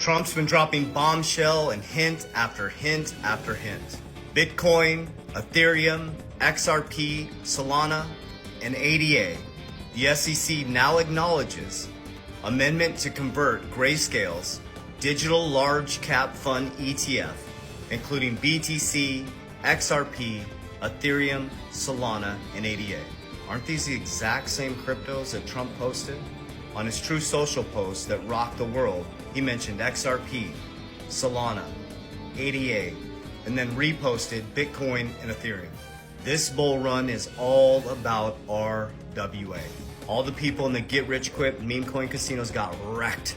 Trump's been dropping bombshell and hint after hint after hint. Bitcoin, Ethereum, XRP, Solana, and ADA. The SEC now acknowledges amendment to convert Grayscale's digital large cap fund ETF, including BTC, XRP, Ethereum, Solana, and ADA. Aren't these the exact same cryptos that Trump posted? On his True Social post that rocked the world, he mentioned XRP, Solana, ADA, and then reposted Bitcoin and Ethereum. This bull run is all about RWA. All the people in the get-rich-quick meme coin casinos got wrecked.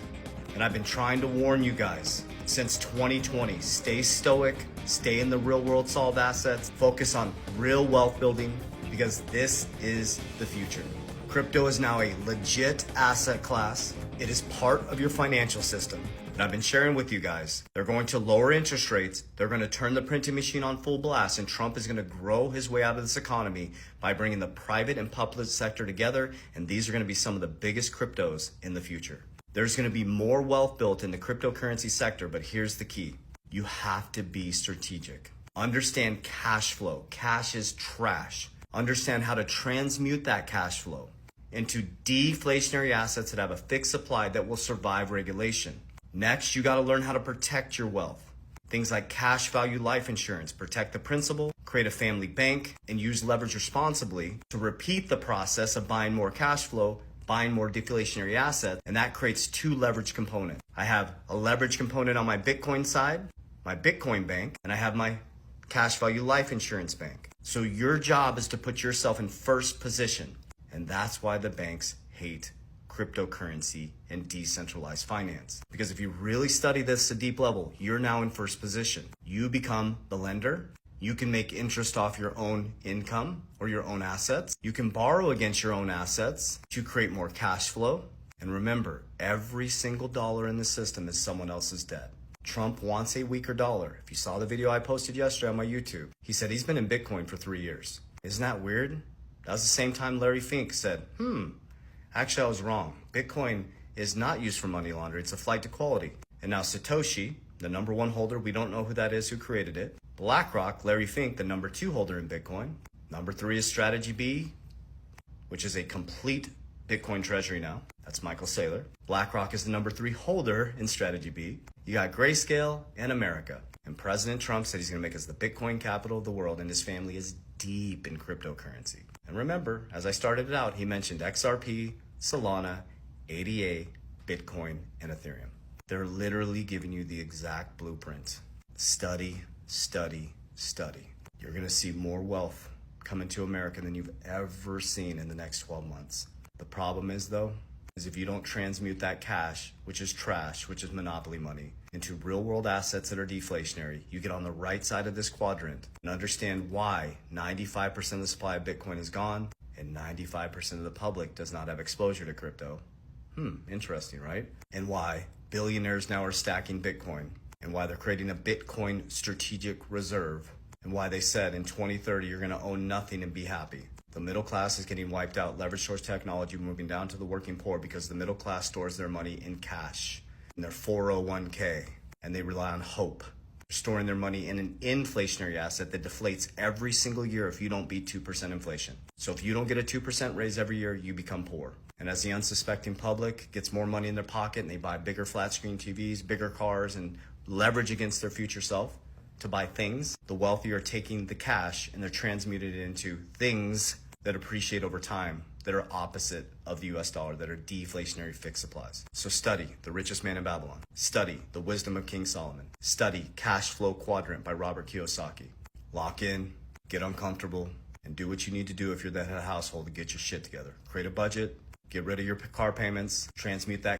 And I've been trying to warn you guys since 2020. Stay stoic, stay in the real world, solve assets, focus on real wealth building, because this is the future. Crypto is now a legit asset class. It is part of your financial system. And I've been sharing with you guys, they're going to lower interest rates. They're going to turn the printing machine on full blast, and Trump is going to grow his way out of this economy by bringing the private and public sector together. And these are going to be some of the biggest cryptos in the future. There's going to be more wealth built in the cryptocurrency sector, but here's the key. You have to be strategic. Understand cash flow. Cash is trash. Understand how to transmute that cash flow into deflationary assets that have a fixed supply that will survive regulation. Next, you got to learn how to protect your wealth. Things like cash value life insurance, protect the principal, create a family bank, and use leverage responsibly to repeat the process of buying more cash flow, buying more deflationary assets, and that creates two leverage components. I have a leverage component on my Bitcoin side, my Bitcoin bank, and I have my cash value life insurance bank. So your job is to put yourself in first position. And that's why the banks hate cryptocurrency and decentralized finance. Because if you really study this at a deep level, you're now in first position. You become the lender. You can make interest off your own income or your own assets. You can borrow against your own assets to create more cash flow. And remember, every single dollar in the system is someone else's debt. Trump wants a weaker dollar. If you saw the video I posted yesterday on my YouTube, he said he's been in Bitcoin for 3 years. Isn't that weird? That was the same time Larry Fink said, actually I was wrong. Bitcoin is not used for money laundering, it's a flight to quality. And now Satoshi, the number one holder, we don't know who that is, who created it. BlackRock, Larry Fink, the number 2 holder in Bitcoin. Number 3 is Strategy B, which is a complete Bitcoin treasury now. That's Michael Saylor. BlackRock is the number 3 holder in Strategy B. You got Grayscale and America. And President Trump said he's gonna make us the Bitcoin capital of the world, and his family is deep in cryptocurrency. And remember, as I started it out, he mentioned XRP, Solana, ADA, Bitcoin, and Ethereum. They're literally giving you the exact blueprint. Study, study, study. You're gonna see more wealth come into America than you've ever seen in the next 12 months. The problem is though, is if you don't transmute that cash, which is trash, which is monopoly money, into real world assets that are deflationary, you get on the right side of this quadrant and understand why 95% of the supply of Bitcoin is gone and 95% of the public does not have exposure to crypto. Interesting, right? And why billionaires now are stacking Bitcoin, and why they're creating a Bitcoin strategic reserve, and why they said in 2030 you're gonna own nothing and be happy. The middle class is getting wiped out. Leverage source technology moving down to the working poor because the middle class stores their money in cash, in their 401k, and they rely on hope. They're storing their money in an inflationary asset that deflates every single year if you don't beat 2% inflation. So if you don't get a 2% raise every year, you become poor. And as the unsuspecting public gets more money in their pocket and they buy bigger flat screen TVs, bigger cars, and leverage against their future self to buy things, the wealthy are taking the cash and they're transmuted it into things that appreciate over time, that are opposite of the US dollar, that are deflationary fixed supplies. So study The Richest Man in Babylon. Study The Wisdom of King Solomon. Study Cash Flow Quadrant by Robert Kiyosaki. Lock in, get uncomfortable, and do what you need to do if you're the head of household to get your shit together. Create a budget, get rid of your car payments, transmute that